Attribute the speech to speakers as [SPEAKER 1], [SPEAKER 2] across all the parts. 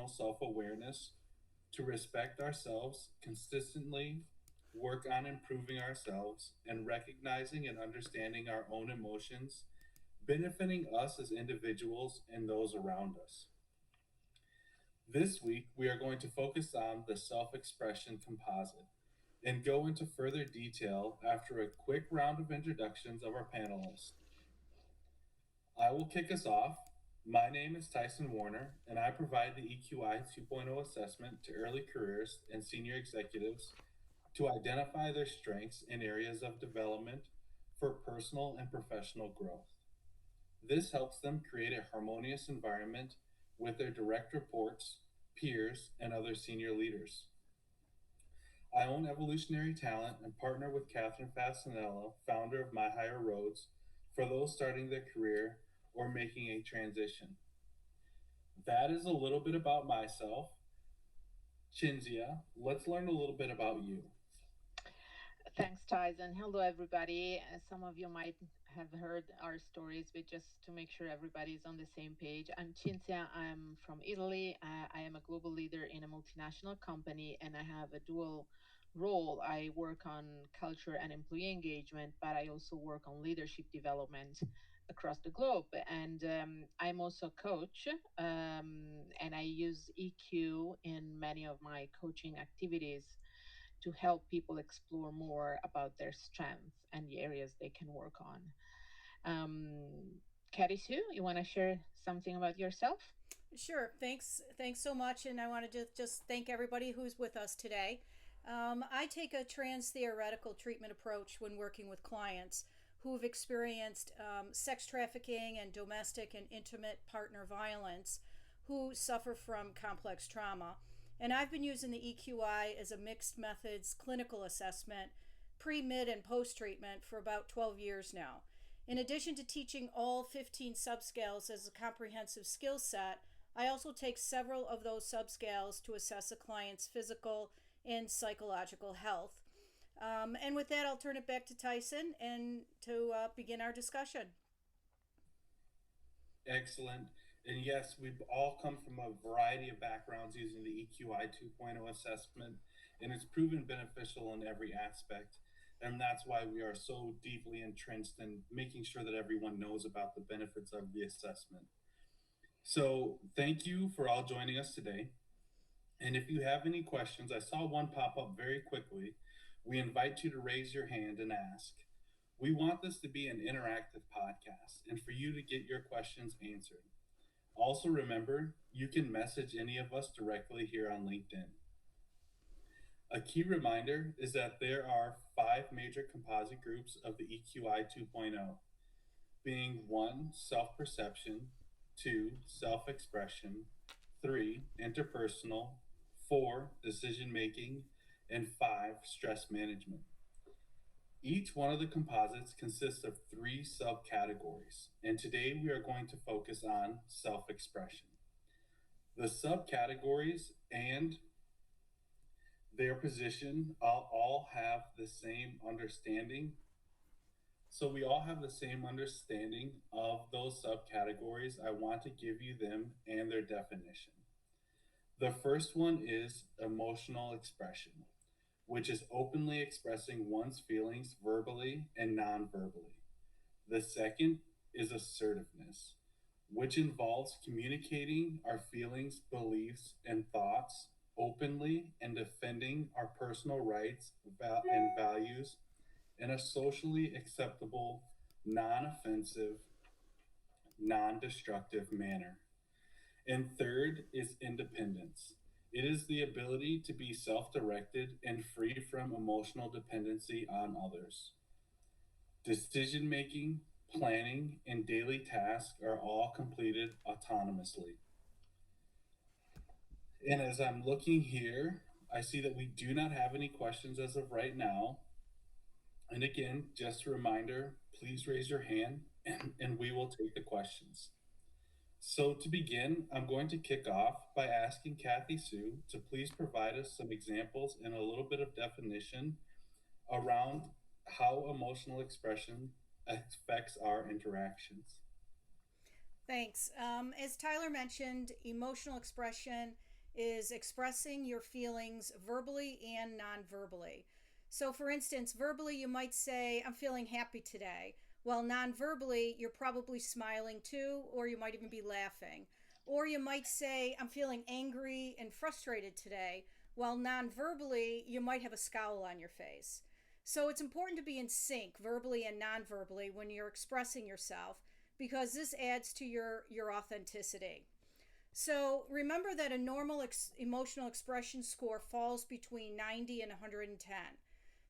[SPEAKER 1] personal self-awareness, to respect ourselves, consistently work on improving ourselves, and recognizing and understanding our own emotions, benefiting us as individuals and those around us. This week, we are going to focus on the self-expression composite and go into further detail after a quick round of introductions of our panelists. I will kick us off. My name is Tyson Werner, and I provide the EQI 2.0 assessment to early careers and senior executives to identify their strengths and areas of development for personal and professional growth. This helps them create a harmonious environment with their direct reports, peers, and other senior leaders. I own Evolutionary Talent and partner with Catherine Fasanello, founder of My Higher Roads, for those starting their career or making a transition. That is a little bit about myself. Cinzia, let's learn a little bit about you.
[SPEAKER 2] Thanks, Tyson. Hello, everybody. Some of you might have heard our stories, but just to make sure everybody's on the same page, I'm Cinzia. I'm from Italy. I am a global leader in a multinational company, and I have a dual role. I work on culture and employee engagement, but I also work on leadership development across the globe. And I'm also a coach, and I use EQ in many of my coaching activities to help people explore more about their strengths and the areas they can work on. Kathysue, you want to share something about yourself?
[SPEAKER 3] Sure. Thanks so much. And I want to just thank everybody who's with us today. I take a trans theoretical treatment approach when working with clients who've experienced sex trafficking and domestic and intimate partner violence, who suffer from complex trauma. And I've been using the EQI as a mixed methods clinical assessment pre, mid, and post treatment for about 12 years now. In addition to teaching all 15 subscales as a comprehensive skill set, I also take several of those subscales to assess a client's physical and psychological health. And with that, I'll turn it back to Tyson and to begin our discussion.
[SPEAKER 1] Excellent. And yes, we've all come from a variety of backgrounds using the EQI 2.0 assessment, and it's proven beneficial in every aspect. And that's why we are so deeply entrenched in making sure that everyone knows about the benefits of the assessment. So thank you for all joining us today. And if you have any questions, I saw one pop up very quickly. We invite you to raise your hand and ask. We want this to be an interactive podcast and for you to get your questions answered. Also remember, you can message any of us directly here on LinkedIn. A key reminder is that there are 5 major composite groups of the EQI 2.0, being 1, self-perception, 2, self-expression, 3, interpersonal, 4, decision-making, and 5, stress management. Each one of the composites consists of 3 subcategories, and today we are going to focus on self-expression. The subcategories and their position all have the same understanding. So we all have the same understanding of those subcategories. I want to give you them and their definition. The first one is emotional expression, which is openly expressing one's feelings verbally and non-verbally. The second is assertiveness, which involves communicating our feelings, beliefs, and thoughts openly and defending our personal rights and values in a socially acceptable, non-offensive, non-destructive manner. And third is independence. It is the ability to be self-directed and free from emotional dependency on others. Decision-making, planning, and daily tasks are all completed autonomously. And as I'm looking here, I see that we do not have any questions as of right now. And again, just a reminder, please raise your hand and we will take the questions. So to begin, I'm going to kick off by asking Kathysue to please provide us some examples and a little bit of definition around how emotional expression affects our interactions.
[SPEAKER 3] Thanks. As Tyler mentioned, emotional expression is expressing your feelings verbally and non-verbally. So for instance, verbally you might say, I'm feeling happy today. While non-verbally, you're probably smiling too, or you might even be laughing. Or you might say, I'm feeling angry and frustrated today, while non-verbally, you might have a scowl on your face. So it's important to be in sync, verbally and non-verbally, when you're expressing yourself, because this adds to your authenticity. So remember that a normal emotional expression score falls between 90 and 110.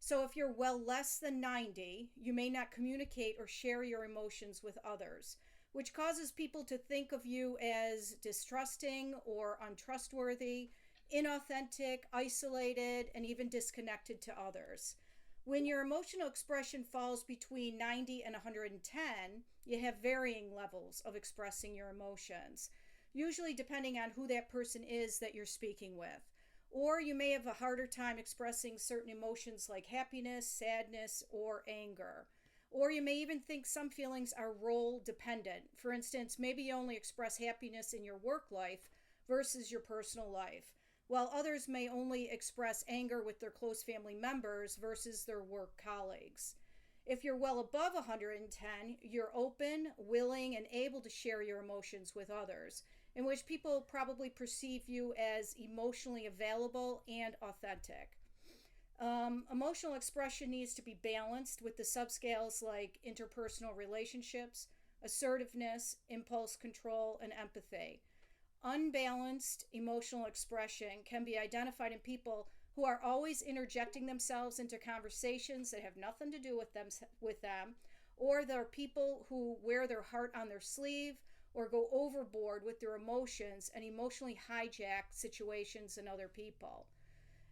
[SPEAKER 3] So if you're well less than 90, you may not communicate or share your emotions with others, which causes people to think of you as distrusting or untrustworthy, inauthentic, isolated, and even disconnected to others. When your emotional expression falls between 90 and 110, you have varying levels of expressing your emotions, usually depending on who that person is that you're speaking with. Or you may have a harder time expressing certain emotions like happiness, sadness, or anger. Or you may even think some feelings are role dependent. For instance, maybe you only express happiness in your work life versus your personal life, while others may only express anger with their close family members versus their work colleagues. If you're well above 110, you're open, willing, and able to share your emotions with others, in which people probably perceive you as emotionally available and authentic. Emotional expression needs to be balanced with the subscales like interpersonal relationships, assertiveness, impulse control, and empathy. Unbalanced emotional expression can be identified in people who are always interjecting themselves into conversations that have nothing to do with them, or there are people who wear their heart on their sleeve or go overboard with their emotions and emotionally hijack situations and other people.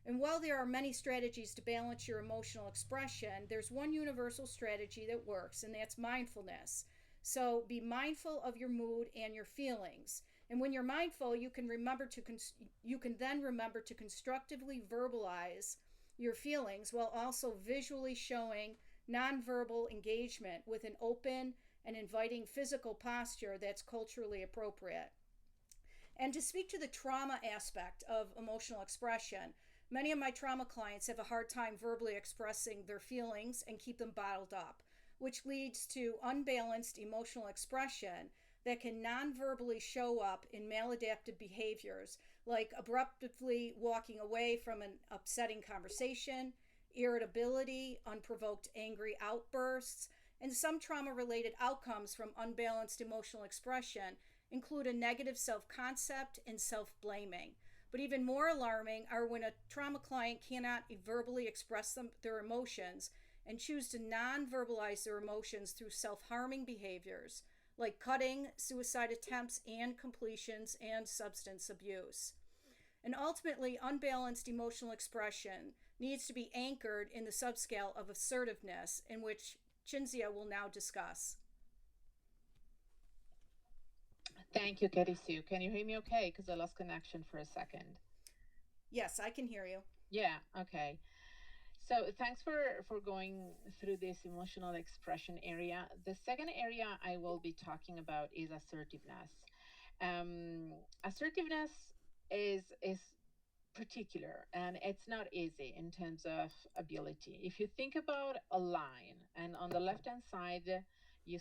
[SPEAKER 3] And while there are many strategies to balance your emotional expression, there's one universal strategy that works, and that's mindfulness. So be mindful of your mood and your feelings. And when you're mindful, you can then remember to constructively verbalize your feelings while also visually showing nonverbal engagement with an open and inviting physical posture that's culturally appropriate. And to speak to the trauma aspect of emotional expression, many of my trauma clients have a hard time verbally expressing their feelings and keep them bottled up, which leads to unbalanced emotional expression that can non-verbally show up in maladaptive behaviors like abruptly walking away from an upsetting conversation, irritability, unprovoked angry outbursts, and some trauma-related outcomes from unbalanced emotional expression include a negative self-concept and self-blaming. But even more alarming are when a trauma client cannot verbally express their emotions and choose to non-verbalize their emotions through self-harming behaviors like cutting, suicide attempts and completions, and substance abuse. And ultimately, unbalanced emotional expression needs to be anchored in the subscale of assertiveness, in which Cinzia will now discuss.
[SPEAKER 2] Thank you, Kathysue. Can you hear me okay? Because I lost connection for a second.
[SPEAKER 3] Yes, I can hear you.
[SPEAKER 2] Yeah, okay. So thanks for going through this emotional expression area. The second area I will be talking about is assertiveness. Assertiveness is particular and it's not easy in terms of ability. If you think about a line, and on the left hand side you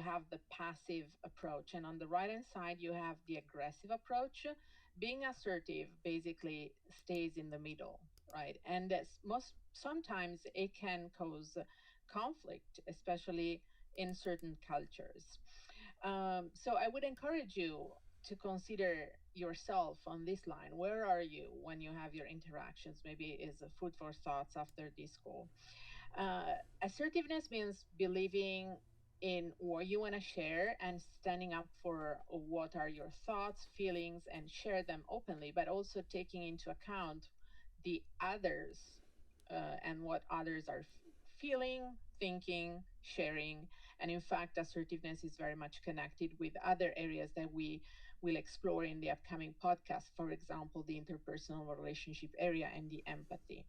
[SPEAKER 2] have the passive approach, and on the right hand side you have the aggressive approach. Being assertive basically stays in the middle, right? And sometimes it can cause conflict, especially in certain cultures. So I would encourage you to consider yourself on this line. Where are you when you have your interactions? Maybe is a food for thoughts after this call. Assertiveness means believing in what you want to share and standing up for what are your thoughts, feelings, and share them openly, but also taking into account the others and what others are feeling, thinking, sharing. And in fact, assertiveness is very much connected with other areas that we will explore in the upcoming podcast. For example, the interpersonal relationship area and the empathy.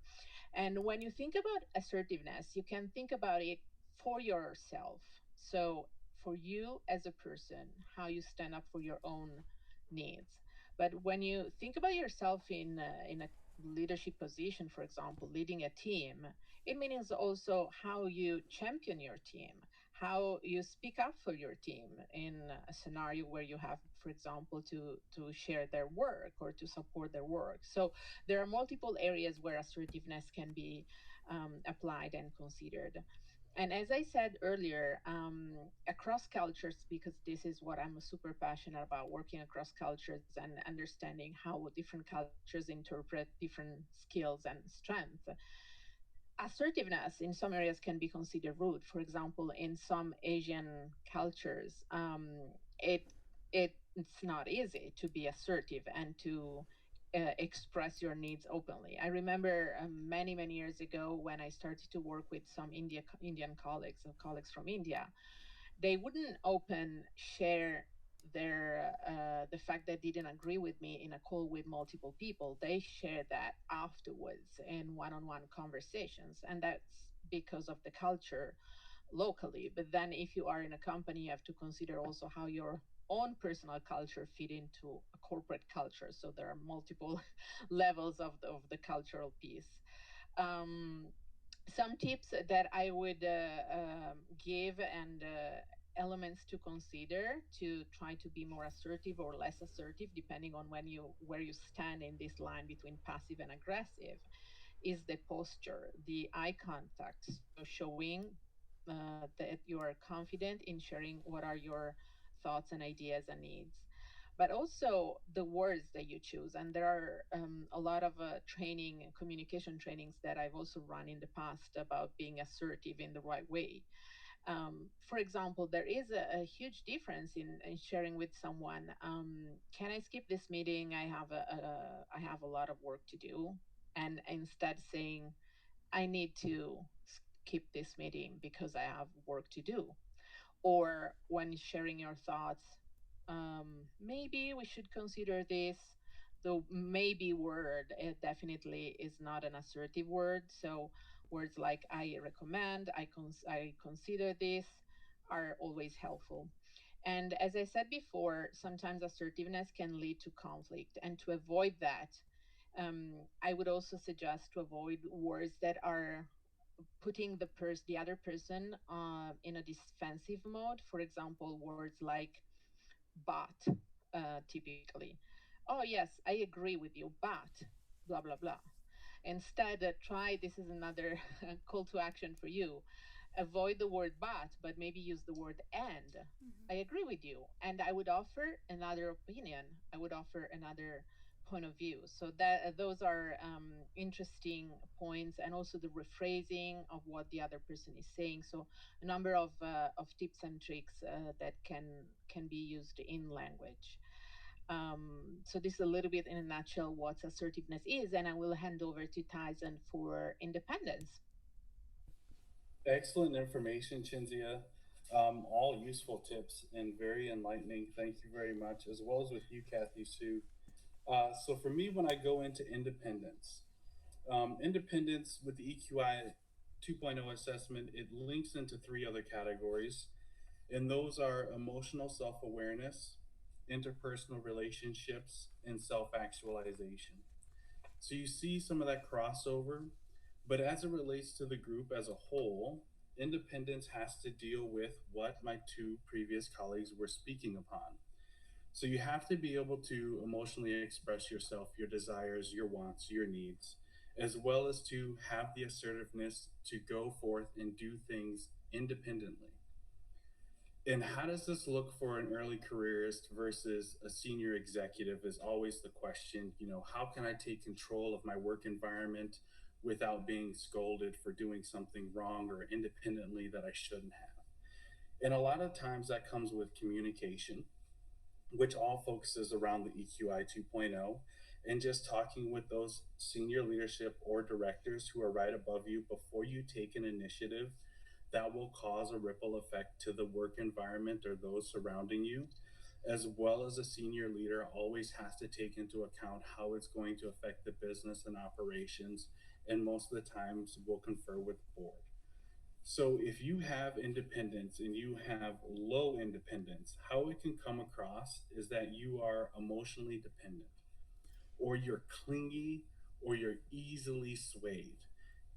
[SPEAKER 2] And when you think about assertiveness, you can think about it for yourself. So, for you as a person, how you stand up for your own needs. But when you think about yourself in a leadership position, for example, leading a team, it means also how you champion your team, how you speak up for your team in a scenario where you have, for example, to share their work or to support their work. So there are multiple areas where assertiveness can be applied and considered. And as I said earlier, across cultures, because this is what I'm super passionate about, working across cultures and understanding how different cultures interpret different skills and strengths. Assertiveness in some areas can be considered rude. For example, in some Asian cultures, it it's not easy to be assertive and to express your needs openly. I remember many years ago when I started to work with some Indian colleagues, colleagues from India, they wouldn't open share their the fact that they didn't agree with me in a call with multiple people. They share that afterwards in one-on-one conversations, and that's because of the culture locally. But then if you are in a company, you have to consider also how your own personal culture fit into a corporate culture. So there are multiple levels of the cultural piece. um, some tips that I would give, and elements to consider to try to be more assertive or less assertive, depending on where you stand in this line between passive and aggressive, is the posture, the eye contact. So showing that you are confident in sharing what are your thoughts and ideas and needs, but also the words that you choose. And there are a lot of communication trainings that I've also run in the past about being assertive in the right way. For example, there is a huge difference in sharing with someone, can I skip this meeting? I have a lot of work to do. And instead saying, I need to skip this meeting because I have work to do. Or when sharing your thoughts, maybe we should consider this. The maybe word, it definitely is not an assertive word. So words like I recommend, I consider this are always helpful. And as I said before, sometimes assertiveness can lead to conflict. And to avoid that, I would also suggest to avoid words that are putting the other person in a defensive mode. For example, words like but, typically. Oh yes, I agree with you, but blah blah blah. Instead, try, this is another call to action for you. Avoid the word but maybe use the word and. I
[SPEAKER 3] Mm-hmm.
[SPEAKER 2] agree with you. And I would offer another opinion. I would offer another point of view. So that those are interesting points, and also the rephrasing of what the other person is saying. So a number of tips and tricks that can be used in language. So this is a little bit in a nutshell what assertiveness is, and I will hand over to Tyson for independence.
[SPEAKER 1] Excellent information, Cinzia. All useful tips and very enlightening. Thank you very much, as well as with you, Kathysue. So for me, when I go into independence, independence with the EQI 2.0 assessment, it links into three other categories, and those are emotional self-awareness, interpersonal relationships, and self-actualization. So you see some of that crossover, but as it relates to the group as a whole, independence has to deal with what my two previous colleagues were speaking upon. So you have to be able to emotionally express yourself, your desires, your wants, your needs, as well as to have the assertiveness to go forth and do things independently. And how does this look for an early careerist versus a senior executive is always the question. How can I take control of my work environment without being scolded for doing something wrong or independently that I shouldn't have? And a lot of times that comes with communication, which all focuses around the EQI 2.0, and just talking with those senior leadership or directors who are right above you before you take an initiative that will cause a ripple effect to the work environment or those surrounding you, as well as a senior leader always has to take into account how it's going to affect the business and operations, and most of the times we'll confer with the board. So if you have independence and you have low independence, how it can come across is that you are emotionally dependent, or you're clingy, or you're easily swayed.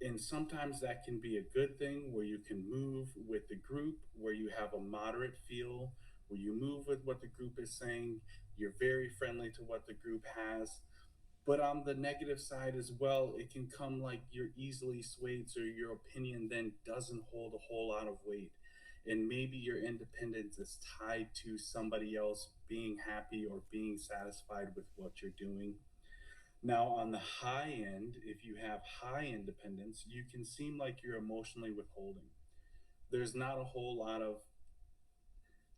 [SPEAKER 1] And sometimes that can be a good thing where you can move with the group, where you have a moderate feel, where you move with what the group is saying, you're very friendly to what the group has. But on the negative side as well, it can come like you're easily swayed, so your opinion then doesn't hold a whole lot of weight. And maybe your independence is tied to somebody else being happy or being satisfied with what you're doing. Now, on the high end, if you have high independence, you can seem like you're emotionally withholding. There's not a whole lot of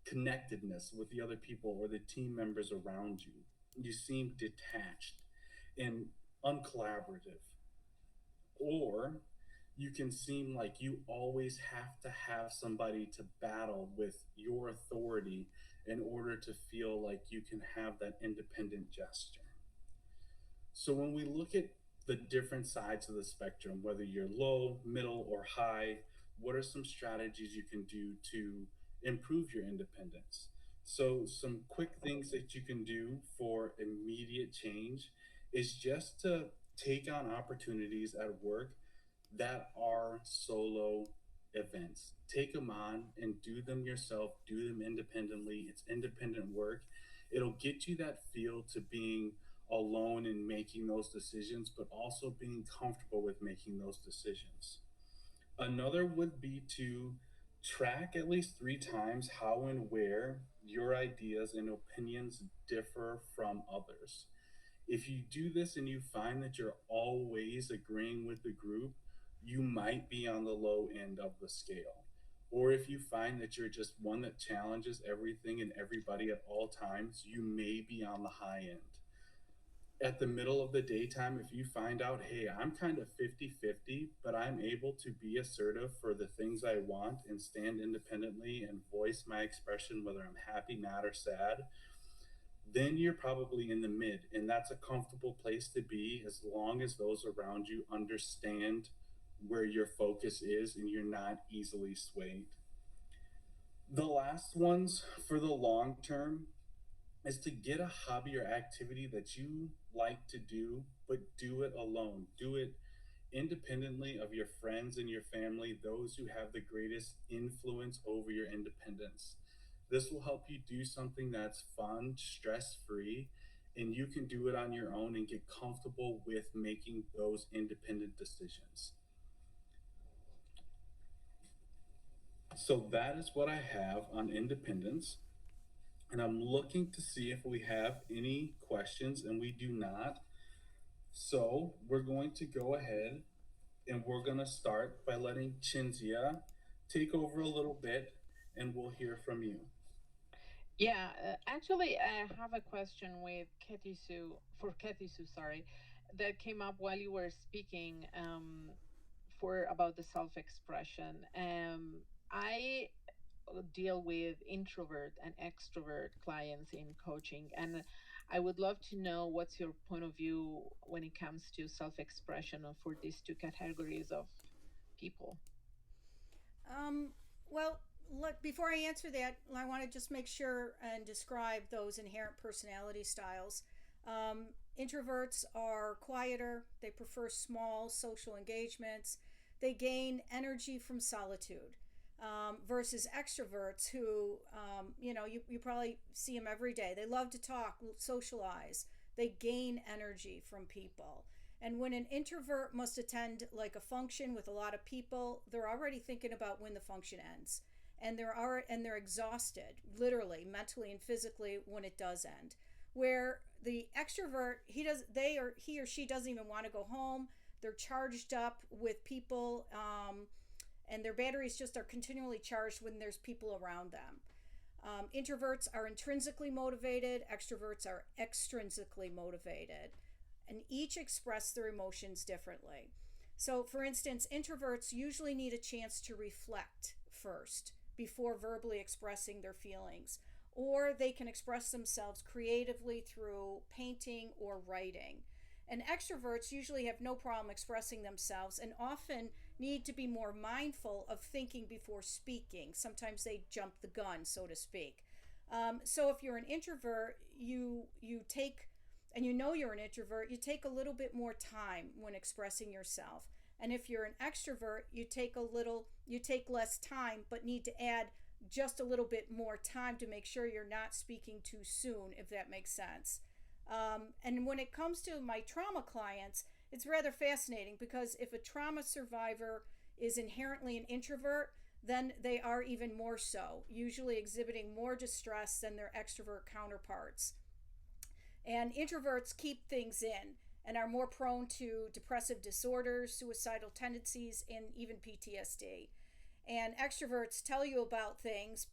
[SPEAKER 1] connectedness with the other people or the team members around you. You seem detached and uncollaborative. Or you can seem like you always have to have somebody to battle with your authority in order to feel like you can have that independent gesture. So when we look at the different sides of the spectrum, whether you're low, middle, or high, what are some strategies you can do to improve your independence? So some quick things that you can do for immediate change is just to take on opportunities at work that are solo events. Take them on and do them yourself, do them independently. It's independent work. It'll get you that feel to being alone in making those decisions, but also being comfortable with making those decisions. Another would be to track at least 3 times how and where your ideas and opinions differ from others. If you do this and you find that you're always agreeing with the group, you might be on the low end of the scale. Or if you find that you're just one that challenges everything and everybody at all times, you may be on the high end. At the middle of the daytime, if you find out, hey, I'm kind of 50-50, but I'm able to be assertive for the things I want and stand independently and voice my expression, whether I'm happy, mad, or sad, then you're probably in the mid. And that's a comfortable place to be as long as those around you understand where your focus is and you're not easily swayed. The last ones for the long term is to get a hobby or activity that you like to do, but do it alone. Do it independently of your friends and your family, those who have the greatest influence over your independence. This will help you do something that's fun, stress free, and you can do it on your own and get comfortable with making those independent decisions. So, that is what I have on independence. And I'm looking to see if we have any questions, and we do not. So we're going to go ahead and we're going to start by letting Cinzia take over a little bit, and we'll hear from you.
[SPEAKER 2] Yeah, actually, I have a question with Kathysue, sorry, that came up while you were speaking for about the self-expression. I deal with introvert and extrovert clients in coaching, and I would love to know what's your point of view when it comes to self-expression for these two categories of people.
[SPEAKER 3] Um, well, look, before I answer that, I want to just make sure and describe those inherent personality styles. Introverts are quieter, they prefer small social engagements, they gain energy from solitude. Versus extroverts who, you probably see them every day. They love to talk, socialize. They gain energy from people. And when an introvert must attend like a function with a lot of people, they're already thinking about when the function ends. And they're exhausted, literally, mentally and physically when it does end. Where the extrovert, he or she doesn't even want to go home. They're charged up with people, and their batteries just are continually charged when there's people around them. Introverts are intrinsically motivated, extroverts are extrinsically motivated, and each express their emotions differently. So, for instance, introverts usually need a chance to reflect first before verbally expressing their feelings, or they can express themselves creatively through painting or writing. And extroverts usually have no problem expressing themselves and often need to be more mindful of thinking before speaking. Sometimes they jump the gun, so to speak. So if you're an introvert, you take, and you know you're an introvert, you take a little bit more time when expressing yourself. And if you're an extrovert, you take less time, but need to add just a little bit more time to make sure you're not speaking too soon, if that makes sense. And when it comes to my trauma clients, it's rather fascinating because if a trauma survivor is inherently an introvert, then they are even more so, usually exhibiting more distress than their extrovert counterparts. And introverts keep things in and are more prone to depressive disorders, suicidal tendencies, and even PTSD. And extroverts tell you about things,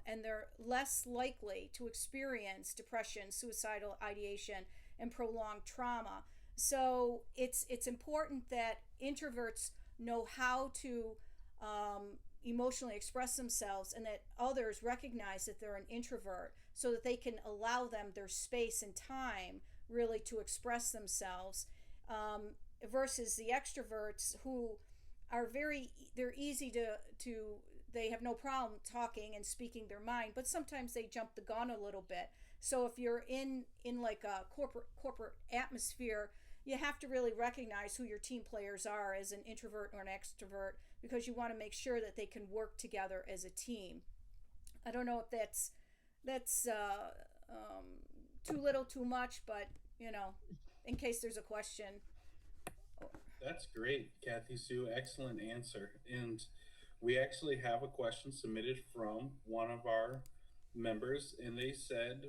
[SPEAKER 3] and they're less likely to experience depression, suicidal ideation, and prolonged trauma. So it's important that introverts know how to emotionally express themselves, and that others recognize that they're an introvert so that they can allow them their space and time really to express themselves, versus the extroverts who are they're easy to they have no problem talking and speaking their mind, but sometimes they jump the gun a little bit. So if you're in like a corporate atmosphere, you have to really recognize who your team players are as an introvert or an extrovert, because you want to make sure that they can work together as a team. I don't know if that's too little, too much, but in case there's a question.
[SPEAKER 1] That's great, Kathy Sue. Excellent answer. And we actually have a question submitted from one of our members, and they said,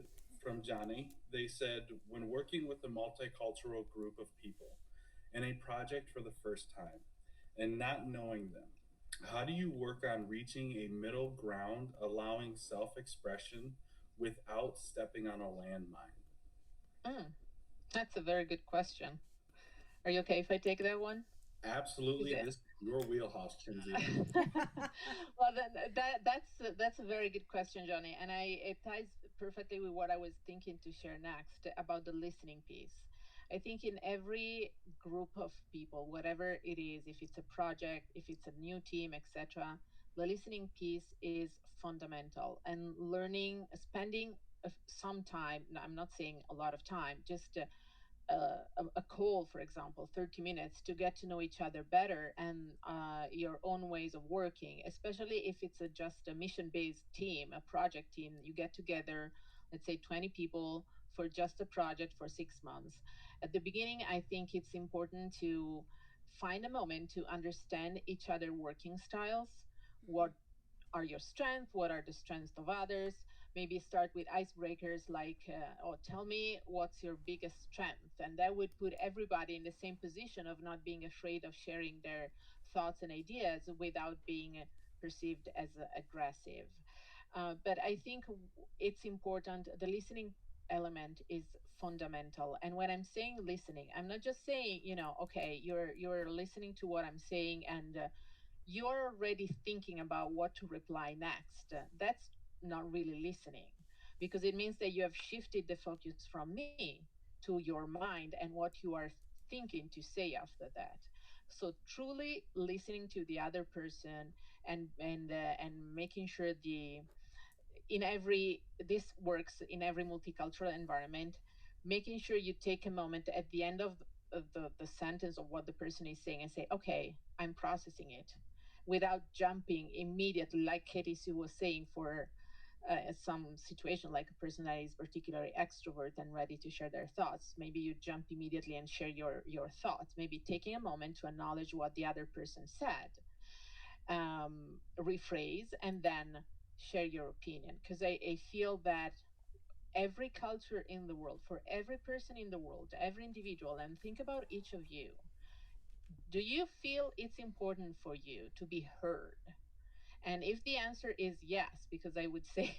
[SPEAKER 1] from Johnny, they said, when working with a multicultural group of people in a project for the first time and not knowing them, how do you work on reaching a middle ground, allowing self expression without stepping on a landmine?
[SPEAKER 2] Mm, that's a very good question. Are you okay if I take that one?
[SPEAKER 1] Absolutely. This is your wheelhouse, Cinzia.
[SPEAKER 2] Well, that's a very good question, Johnny, and it ties perfectly with what I was thinking to share next about the listening piece. I think in every group of people, whatever it is, if it's a project, if it's a new team, etc., the listening piece is fundamental. And learning, spending some time. I'm not saying a lot of time, just a call, for example, 30 minutes to get to know each other better, and your own ways of working, especially if it's just a mission based team, a project team. You get together, let's say 20 people for just a project for 6 months. At the beginning, I think it's important to find a moment to understand each other working styles. What are your strengths? What are the strengths of others? Maybe start with icebreakers like, oh, tell me what's your biggest strength. And that would put everybody in the same position of not being afraid of sharing their thoughts and ideas without being perceived as aggressive. But I think it's important. The listening element is fundamental. And when I'm saying listening, I'm not just saying, okay, you're listening to what I'm saying, and you're already thinking about what to reply next. That's not really listening, because it means that you have shifted the focus from me to your mind and what you are thinking to say after that. So truly listening to the other person, and making sure in every this works in every multicultural environment, making sure you take a moment at the end of the sentence of what the person is saying and say, okay, I'm processing it, without jumping immediately, like Kathysue was saying, for some situation like a person that is particularly extrovert and ready to share their thoughts. Maybe you jump immediately and share your thoughts. Maybe taking a moment to acknowledge what the other person said, rephrase, and then share your opinion. Because I feel that every culture in the world, for every person in the world, every individual, and think about each of you, do you feel it's important for you to be heard? And if the answer is yes, because I would say,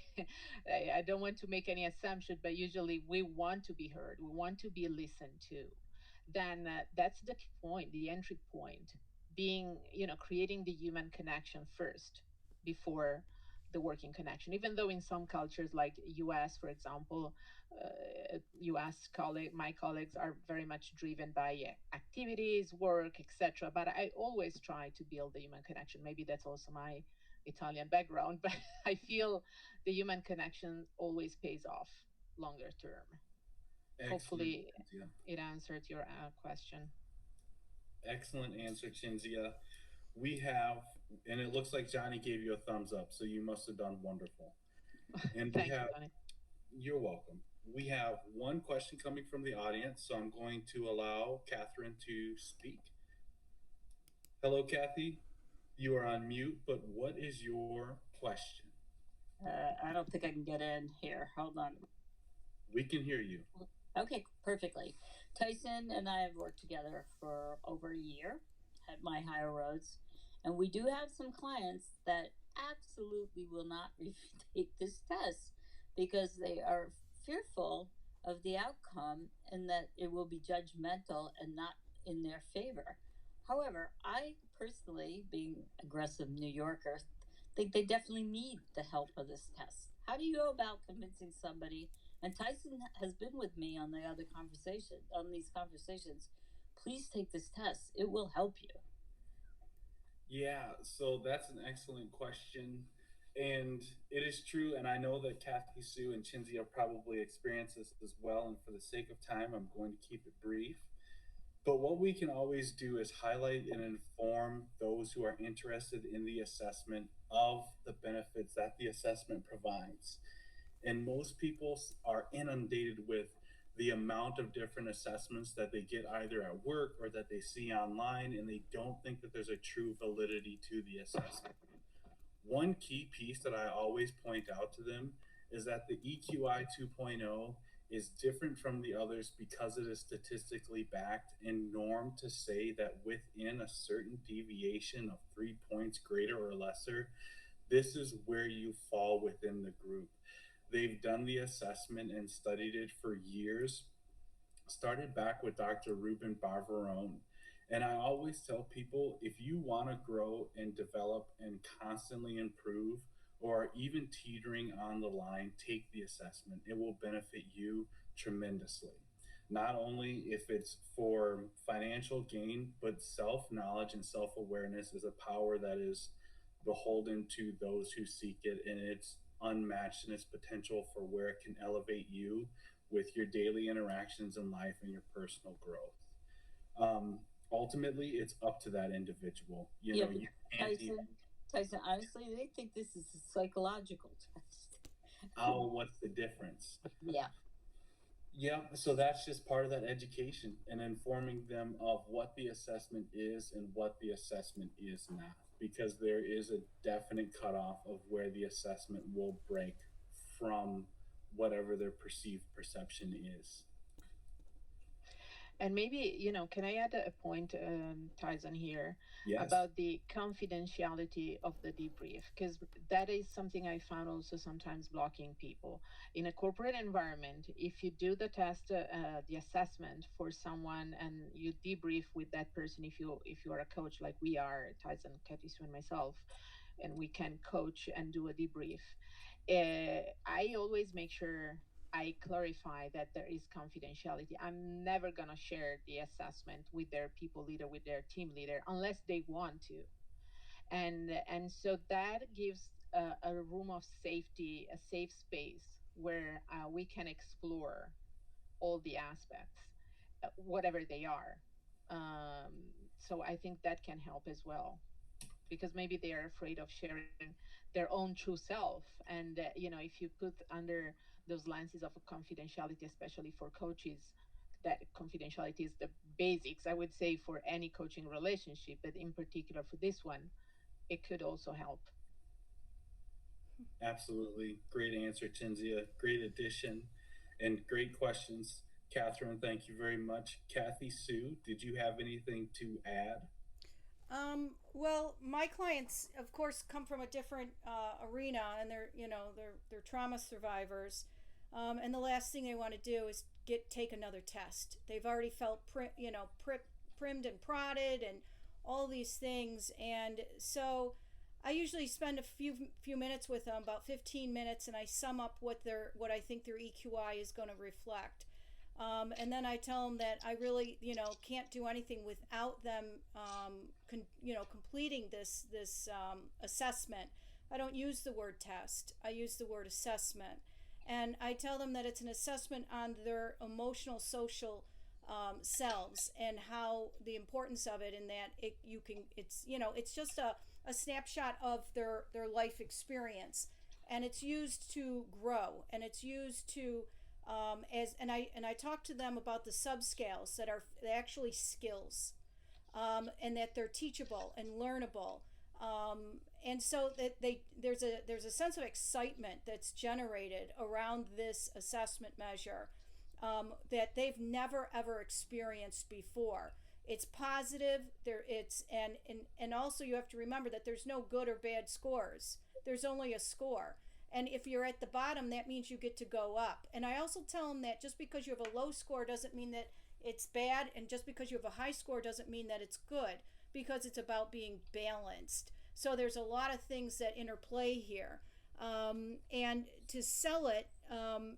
[SPEAKER 2] I don't want to make any assumption, but usually we want to be heard, we want to be listened to, then that's the point, the entry point, being, creating the human connection first before the working connection, even though in some cultures like US, for example, US my colleagues are very much driven by activities, work, etc. But I always try to build the human connection. Maybe that's also my Italian background, but I feel the human connection always pays off longer term.
[SPEAKER 1] Excellent,
[SPEAKER 2] Hopefully
[SPEAKER 1] Cinzia.
[SPEAKER 2] it answered your question.
[SPEAKER 1] Excellent answer, Cinzia. We have, and it looks like Johnny gave you a thumbs up, so you must have done wonderful. And we
[SPEAKER 2] Thank you,
[SPEAKER 1] have,
[SPEAKER 2] Tony.
[SPEAKER 1] you're welcome. We have one question coming from the audience, so I'm going to allow Catherine to speak. Hello, Kathy. You are on mute, but what is your question?
[SPEAKER 4] I don't think I can get in here. Hold on.
[SPEAKER 1] We can hear you.
[SPEAKER 4] Okay, perfectly. Tyson and I have worked together for over a year at My Higher Roads, and we do have some clients that absolutely will not retake this test because they are fearful of the outcome and that it will be judgmental and not in their favor. However, I personally, being aggressive New Yorker, think they definitely need the help of this test. How do you go about convincing somebody? And Tyson has been with me on these conversations. Please take this test. It will help you.
[SPEAKER 1] Yeah, so that's an excellent question. And it is true, and I know that Kathysue and Cinzia probably experience this as well. And for the sake of time, I'm going to keep it brief. But what we can always do is highlight and inform those who are interested in the assessment of the benefits that the assessment provides. And most people are inundated with the amount of different assessments that they get either at work or that they see online, and they don't think that there's a true validity to the assessment. One key piece that I always point out to them is that the EQI 2.0 is different from the others because it is statistically backed and normed to say that within a certain deviation of 3 points greater or lesser, this is where you fall within the group. They've done the assessment and studied it for years, started back with Dr. Ruben Barberone. And I always tell people, if you want to grow and develop and constantly improve, or even teetering on the line, take the assessment. It will benefit you tremendously. Not only if it's for financial gain, but self-knowledge and self-awareness is a power that is beholden to those who seek it, and it's unmatched in its potential for where it can elevate you with your daily interactions in life and your personal growth. Ultimately, it's up to that individual. You know, you can't
[SPEAKER 4] Tyson, honestly, they think this is a psychological test.
[SPEAKER 1] Oh, what's the difference?
[SPEAKER 4] Yeah.
[SPEAKER 1] Yeah, so that's just part of that education and informing them of what the assessment is and what the assessment is not, because there is a definite cutoff of where the assessment will break from whatever their perceived perception is.
[SPEAKER 2] And maybe, can I add a point, Tyson, here
[SPEAKER 1] Yes.
[SPEAKER 2] about the confidentiality of the debrief? Because that is something I found also sometimes blocking people. In a corporate environment, if you do the test, the assessment for someone and you debrief with that person, if you are a coach like we are, Tyson, Kathysue, and myself, and we can coach and do a debrief, I always make sure I clarify that there is confidentiality. I'm never going to share the assessment with their people leader, with their team leader, unless they want to. And so that gives a room of safety, a safe space where we can explore all the aspects, whatever they are. So I think that can help as well, because maybe they are afraid of sharing their own true self. And if you put under those lenses of confidentiality, especially for coaches, that confidentiality is the basics, I would say, for any coaching relationship, but in particular for this one, it could also help.
[SPEAKER 1] Absolutely. Great answer, Cinzia. Great addition and great questions. Catherine, thank you very much. Kathysue, did you have anything to add?
[SPEAKER 3] Well, my clients, of course, come from a different arena, and they're trauma survivors. And the last thing they want to do is take another test. They've already felt primmed and prodded and all these things, and so I usually spend a few minutes with them, about 15 minutes, and I sum up what I think their EQI is going to reflect. And then I tell them that I really, can't do anything without them, completing this assessment. I don't use the word test. I use the word assessment, and I tell them that it's an assessment on their emotional, social selves, and how the importance of it, and that it's just a snapshot of their life experience, and it's used to grow, and it's used to I talk to them about the subscales that are actually skills, and that they're teachable and learnable, and so that there's a sense of excitement that's generated around this assessment measure, that they've never ever experienced before. It's positive. And also you have to remember that there's no good or bad scores. There's only a score. And if you're at the bottom, that means you get to go up. And I also tell them that just because you have a low score doesn't mean that it's bad, and just because you have a high score doesn't mean that it's good, because it's about being balanced. So there's a lot of things that interplay here. And to sell it,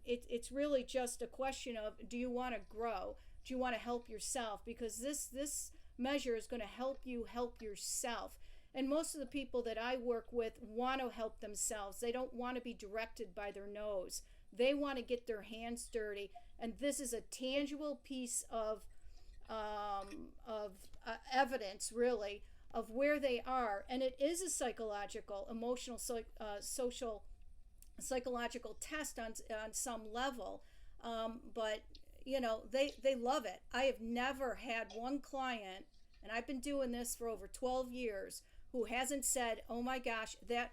[SPEAKER 3] it's really just a question of, do you want to grow? Do you want to help yourself? Because this measure is going to help you help yourself. And most of the people that I work with want to help themselves. They don't want to be directed by their nose. They want to get their hands dirty. And this is a tangible piece of evidence, really, of where they are. And it is a psychological, emotional, social, psychological test on some level. But they love it. I have never had one client, and I've been doing this for over 12 years, who hasn't said, oh my gosh, that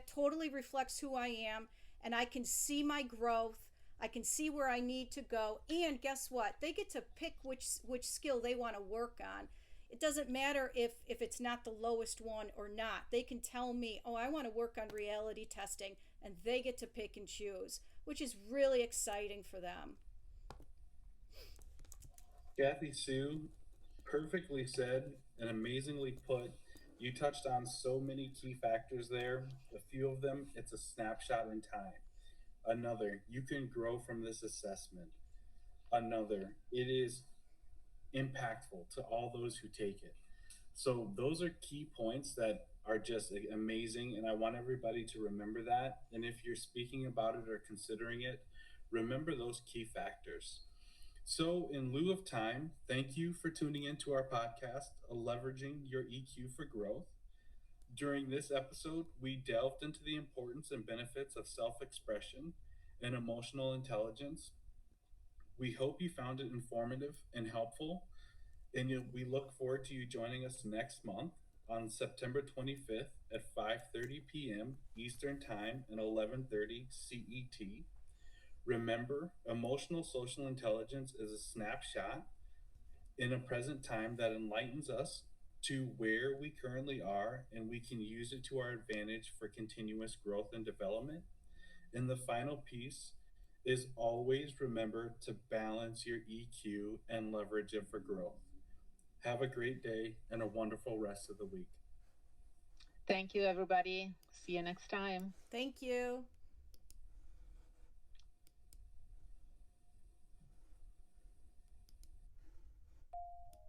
[SPEAKER 3] totally reflects who I am, and I can see my growth. I can see where I need to go. And guess what? They get to pick which skill they want to work on. It doesn't matter if it's not the lowest one or not. They can tell me, oh, I want to work on reality testing, and they get to pick and choose, which is really exciting for them.
[SPEAKER 1] Kathysue, perfectly said and amazingly put. You touched on so many key factors there. A few of them, it's a snapshot in time. Another, you can grow from this assessment. Another, it is impactful to all those who take it. So those are key points that are just amazing, and I want everybody to remember that. And if you're speaking about it or considering it, remember those key factors. So in lieu of time, thank you for tuning into our podcast, Leveraging Your EQ for Growth. During this episode, we delved into the importance and benefits of self-expression and emotional intelligence. We hope you found it informative and helpful, and we look forward to you joining us next month on September 25th at 5:30 p.m. Eastern Time and 11:30 CET. Remember, emotional social intelligence is a snapshot in a present time that enlightens us to where we currently are, and we can use it to our advantage for continuous growth and development. And the final piece is always remember to balance your EQ and leverage it for growth. Have a great day and a wonderful rest of the week.
[SPEAKER 2] Thank you, everybody. See you next time.
[SPEAKER 3] Thank you.